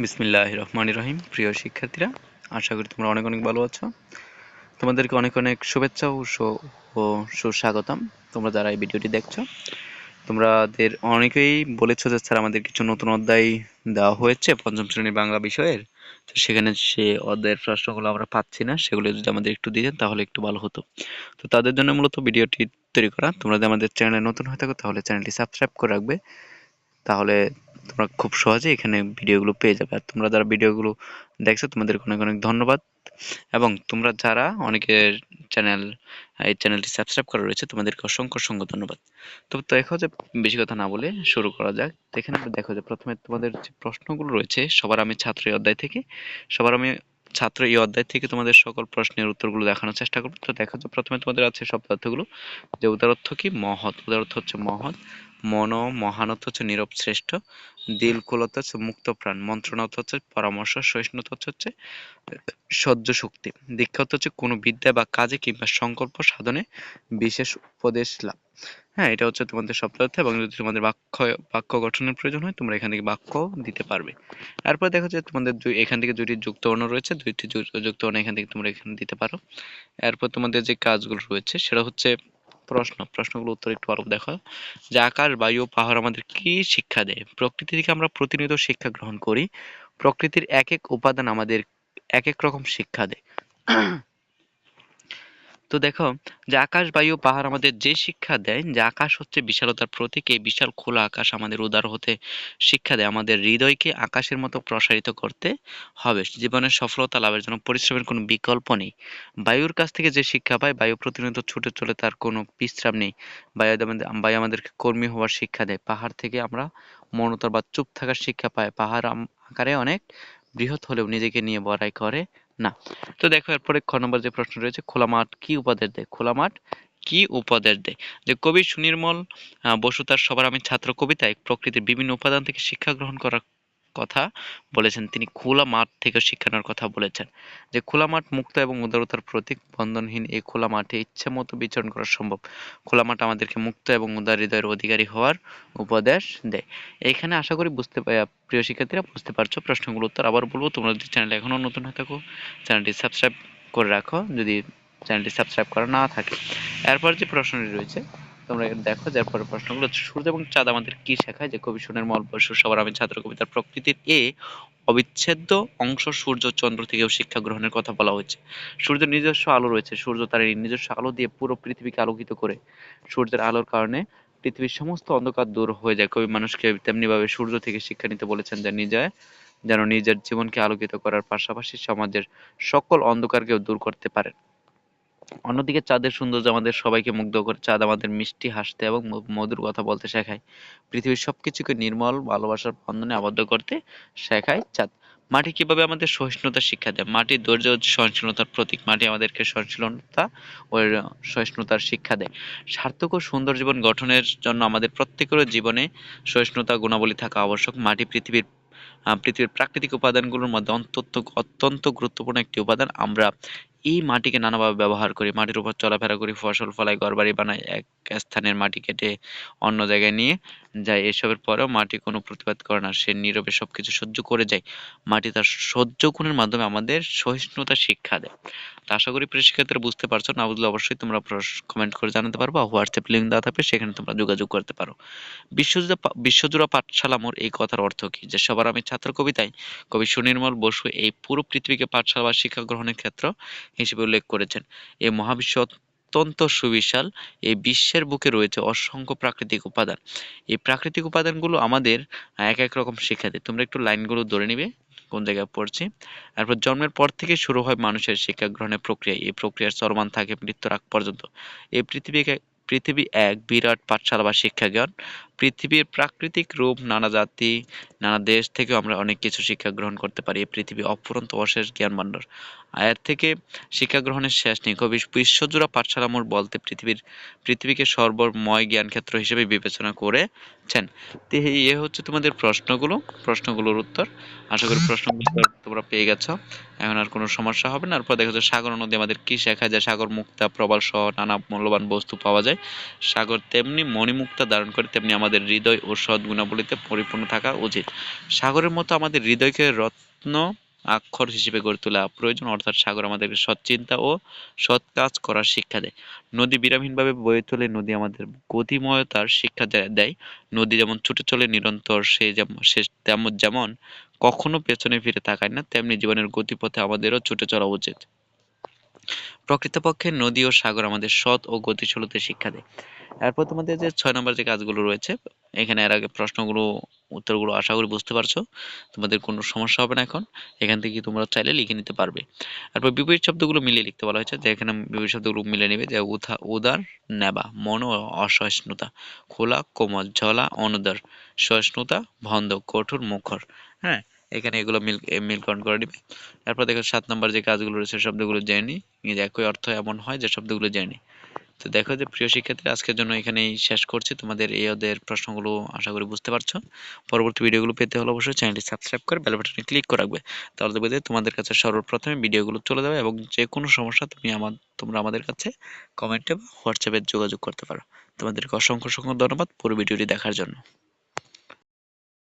বিসমিল্লাহির রহমানির রহিম। প্রিয় শিক্ষার্থীরা, আশা করি তোমরা অনেক অনেক ভালো আছো। তোমাদেরকে অনেক অনেক শুভেচ্ছা ও সুস্বাগতম। তোমরা যারা এই ভিডিওটি দেখছো, তোমাদের অনেকেই বলেছো যে স্যার আমাদের কিছু নতুন অধ্যায় দেওয়া হয়েছে পঞ্চম শ্রেণীর বাংলা বিষয়ের, তো সেখানে সে অধ্যায়ের প্রশ্নগুলো আমরা পাচ্ছি না, সেগুলো যদি আমাদের একটু দিতেন তাহলে একটু ভালো হতো। তো তাদের জন্য মূলত ভিডিওটি তৈরি করা। তোমরা যদি আমাদের চ্যানেলে নতুন হয়ে থাকো তাহলে চ্যানেলটি সাবস্ক্রাইব করে রাখবে, তাহলে তোমরা খুব সহজে এখানে ভিডিওগুলো পেয়ে যাবে। আর তোমরা যারা ভিডিওগুলো দেখছো তোমাদেরকে অনেক অনেক ধন্যবাদ। এবং তোমরা যারা অনেকের চ্যানেল এই চ্যানেলটি সাবস্ক্রাইব করা রয়েছে তোমাদেরকে অসংখ্য অসংখ্য ধন্যবাদ। তো দেখো যে বেশি কথা না বলে শুরু করা যাক। তো এখানে দেখো যে প্রথমে তোমাদের যে প্রশ্নগুলো রয়েছে, সবার আমি ছাত্র এই অধ্যায় থেকে সবার আমি ছাত্র এই অধ্যায় থেকে তোমাদের সকল প্রশ্নের উত্তরগুলো দেখানোর চেষ্টা করবো। তো দেখো যে প্রথমে তোমাদের আছে সব তথ্যগুলো, যে উদারর্থ কি? মহৎ। উদারর্থ হচ্ছে মহৎ। মন, মহান অর্থ হচ্ছে নীরব শ্রেষ্ঠ। দিল, কুল অর্থ হচ্ছে মুক্ত প্রাণ। মন্ত্রণা অর্থ হচ্ছে পরামর্শ। সহিষ্ণুতা হচ্ছে সহ্য শক্তি। দীক্ষা অর্থ হচ্ছে কোনো বিদ্যা বা কাজে কিংবা সংকল্প সাধনে বিশেষ উপদেশ লাভ। হ্যাঁ, এটা হচ্ছে তোমাদের সপ্তাহ, এবং যদি তোমাদের বাক্য গঠনের প্রয়োজন হয় তোমরা এখান থেকে বাক্য দিতে পারবে। তারপর দেখো যে তোমাদের এখান থেকে দুইটি যুক্ত বর্ণ রয়েছে, দুইটি যুক্ত বর্ণ এখান থেকে তোমরা এখানে দিতে পারো। এরপর তোমাদের যে কাজগুলো রয়েছে সেটা হচ্ছে প্রশ্নগুলো উত্তর একটু ভালো দেখো। যে আকাশ, বায়ু, পাহাড় আমাদের কি শিক্ষা দেয়? প্রকৃতি থেকে আমরা প্রতিনিয়ত শিক্ষা গ্রহণ করি। প্রকৃতির এক এক উপাদান আমাদের এক এক রকম শিক্ষা দেয়। তো দেখো যে আকাশ, বায়ু, পাহাড় আমাদের যে শিক্ষা দেয়, যে আকাশ হচ্ছে বিশালতার প্রতীক, এই বিশাল খোলা আকাশ আমাদের উদার হতে শিক্ষা দেয়। আমাদের হৃদয়কে আকাশের মতো প্রসারিত করতে হবে। জীবনের সফলতা লাভের জন্য পরিশ্রমের কোনো বিকল্প নেই। বায়ুর কাছ থেকে যে শিক্ষা পায়, বায়ু প্রতিনিয়ত ছুটে চলে, তার কোনো বিশ্রাম নেই। বায়ু আমাদেরকে কর্মী হওয়ার শিক্ষা দেয়। পাহাড় থেকে আমরা মৌনতা বা চুপ থাকার শিক্ষা পাই। পাহাড় আকারে অনেক বৃহৎ হলেও নিজেকে নিয়ে বড়াই করে না। তো দেখো এরপরে খ নম্বর যে প্রশ্ন রয়েছে, খোলা মাঠ কি উপদেশ দেয়? খোলা মাঠ কি উপদেশ দেয়? যে কবি সুনির্মল বসু তার সবার আমি ছাত্র কবিতায় প্রকৃতির বিভিন্ন উপাদান থেকে শিক্ষা গ্রহণ করার কথা বলেছেন। তিনি খোলা মাঠ থেকে শিক্ষা নেওয়ার কথা বলেছেন। যে খোলা মাঠ মুক্ত এবং উদারতার প্রতীক। বন্ধনহীন এই খোলা মাঠে ইচ্ছে মতো বিচরণ করা সম্ভব। খোলা মাঠ আমাদেরকে মুক্ত এবং উদার হৃদয়ের অধিকারী হওয়ার উপদেশ দেয়। এইখানে আশা করি প্রিয় শিক্ষার্থীরা বুঝতে পারছো প্রশ্নগুলোর উত্তর। আবার বলবো, তোমরা যদি চ্যানেলে এখনো নতুন হয়ে থাকো চ্যানেলটি সাবস্ক্রাইব করে রাখো যদি চ্যানেলটি সাবস্ক্রাইব করা না থাকে। এরপর যে প্রশ্নটি রয়েছে তোমরা দেখো, যে এরপরের প্রশ্নগুলো হচ্ছে, সূর্য এবং চাঁদ আমাদের কি শেখায়? যে কবি সুনির্মল বসু সবার আমি ছাত্র কবিতার প্রকৃতির অবিচ্ছেদ্য অংশ সূর্য চন্দ্র থেকেও শিক্ষা গ্রহণের কথা বলা হয়েছে। সূর্যের নিজস্ব আলো রয়েছে। সূর্য তার এই নিজস্ব আলো দিয়ে পুরো পৃথিবীকে আলোকিত করে। সূর্যের আলোর কারণে পৃথিবীর সমস্ত অন্ধকার দূর হয়ে যায়। কবি মানুষকে তেমনি ভাবে সূর্য থেকে শিক্ষা নিতে বলেছেন, যে যেন নিজের জীবনকে আলোকিত করার পাশাপাশি সমাজের সকল অন্ধকারকেও দূর করতে পারেন। অন্যদিকে চাঁদের সৌন্দর্য আমাদের সবাইকে মুগ্ধ করে। চাঁদ আমাদের মিষ্টি হাসতে এবং মধুর কথা বলতে শেখায়। পৃথিবীর সবকিছুকে নির্মল ভালোবাসার বন্ধনে আবদ্ধ করতে শেখায় চাঁদ। মাটি কিভাবে আমাদের সহিষ্ণুতার শিক্ষা দেয়? মাটি ধৈর্য ও সহিষ্ণুতার প্রতীক। মাটি আমাদেরকে সহিষ্ণুতা ও সহিষ্ণুতার শিক্ষা দেয়। সার্থক ও সুন্দর জীবন গঠনের জন্য আমাদের প্রত্যেকের জীবনে সহিষ্ণুতা গুণাবলী থাকা আবশ্যক। মাটি পৃথিবীর প্রাকৃতিক উপাদানগুলোর মধ্যে অত্যন্ত গুরুত্বপূর্ণ একটি উপাদান। আমরা এই মাটিকে নানাভাবে ব্যবহার করি। মাটির উপর চলাফেরা করি, ফসল ফলাই, ঘরবাড়ি বানাই। এক স্থানের মাটি কেটে অন্য জায়গায় নিয়ে যায়। এসবের পরেও মাটি কোনো প্রতিবাদ করে না, সে নীরবে সবকিছু সহ্য করে যায়। মাটি তার সহ্য গুণের মাধ্যমে আমাদের সহিষ্ণুতা শিক্ষা দেয়। তো আশা করি প্রিয় শিক্ষার্থীরা বুঝতে পারছো। না বুঝলে অবশ্যই তোমরা কমেন্ট করে জানাতে পারবো, হোয়াটসঅ্যাপ লিঙ্ক দেওয়া থাকবে, সেখানে তোমরা যোগাযোগ করতে পারো। বিশ্বজোড়া পাঠশালা মোর এই কথার অর্থ কি? যে সবার আমি ছাত্র কবিতায় কবি সুনির্মল বসু এই পুরো পৃথিবীকে পাঠশালা বা শিক্ষা গ্রহণের ক্ষেত্র হিসেবে উল্লেখ করেছেন। এই মহাবিশ্ব অত্যন্ত সুবিশাল। এই বিশ্বের বুকে রয়েছে অসংখ্য প্রাকৃতিক উপাদান। এই প্রাকৃতিক উপাদানগুলো আমাদের এক এক রকম শিক্ষা দেয়। তোমরা একটু লাইনগুলো ধরে নিবে কোন জায়গায় পড়ছি। তারপর জন্মের পর থেকে শুরু হয় মানুষের শিক্ষা গ্রহণের প্রক্রিয়া। এই প্রক্রিয়ার চলমান থাকে মৃত্যুর আগ পর্যন্ত। এই পৃথিবী এক বিরাট পাঠশালা বা শিক্ষাজ্ঞান। পৃথিবীর প্রাকৃতিক রূপ, নানা জাতি, নানা দেশ থেকেও আমরা অনেক কিছু শিক্ষা গ্রহণ করতে পারি। এই পৃথিবী অফুরন্ত অশেষ জ্ঞান ভাণ্ডার। এর থেকে শিক্ষা গ্রহণের শেষ নেই। কবি বিশ্বজোড়া পাঠশালা মোড় বলতে পৃথিবীকে সর্বময় জ্ঞানক্ষেত্র হিসেবে বিবেচনা করেছেন। তো হচ্ছে তোমাদের প্রশ্নগুলোর উত্তর। আশা করি প্রশ্নগুলোর উত্তর তোমরা পেয়ে গেছো। এখন আর কোনো সমস্যা হবে না। এরপর দেখা যাচ্ছে সাগর নদী আমাদের কি শেখায়? যায় সাগর মুক্তা প্রবাল সহ নানা মূল্যবান বস্তু পাওয়া যায়। সাগর তেমনি মণিমুক্তা ধারণ করে, তেমনি আমাদের আমাদের হৃদয় ও সৎ গুণাবলীতে পরিপূর্ণ থাকা উচিত। সাগরের মতো আমাদের হৃদয়কে রত্ন অক্ষর হিসেবে গড়ে তোলা প্রয়োজন, অর্থাৎ সাগর আমাদেরকে সৎ চিন্তা ও সৎ কাজ করার শিক্ষা দেয়। নদী বিরামহীনভাবে বয়ে চলে, নদী আমাদের গতিময়তার শিক্ষা দেয়। নদী যেমন ছুটে চলে নিরন্তর, সে তেমন যেমন কখনো পেছনে ফিরে তাকায় না, তেমনি জীবনের গতিপথে আমাদেরও ছুটে চলা উচিত। প্রকৃতপক্ষে নদী ও সাগর আমাদের সৎ ও গতিশীলতার শিক্ষা দেয়। এরপর তোমাদের যে 6 নম্বর যে কাজগুলো রয়েছে, এখানে এর আগে প্রশ্নগুলো উত্তরগুলো আশা করি বুঝতে পারছো। তোমাদের কোনো সমস্যা হবে না এখন। এখান থেকে তোমরা চাইলে লিখে নিতে পারবে। তারপর বিপরীত শব্দগুলো মিলিয়ে লিখতে বলা হয়েছে, যে এখানে বিপরীত শব্দগুলো মিলিয়ে নেবে, যে উদার নেবা মন ও অসহিষ্ণুতা, খোলা কোমল, ঝলা অনুদার, সহিষ্ণুতা ভন্দ, কঠোর মুখর। হ্যাঁ, এখানে এগুলো মিলকরণ করে নিবে। তারপর দেখো 7 নম্বর যে কাজগুলো রয়েছে, শব্দগুলো জেনে নিই। একই অর্থ এমন হয় যে শব্দগুলো জেনে নিই। তো দেখো যে প্রিয় শিক্ষার্থী, আজকের জন্য এখানেই শেষ করছি। তোমাদের এই ওদের প্রশ্নগুলো আশা করি বুঝতে পারছো। পরবর্তী ভিডিওগুলো পেতে হলে অবশ্যই চ্যানেলটি সাবস্ক্রাইব করে বেল বাটনে ক্লিক করে রাখবে। তাহলে দেখবে যে তোমাদের কাছে সর্বপ্রথমে ভিডিওগুলো চলে যাবে, এবং যে কোনো সমস্যা তোমরা আমাদের কাছে কমেন্টে বা হোয়াটসঅ্যাপে যোগাযোগ করতে পারো। তোমাদেরকে অসংখ্য অসংখ্য ধন্যবাদ পুরো ভিডিওটি দেখার জন্য।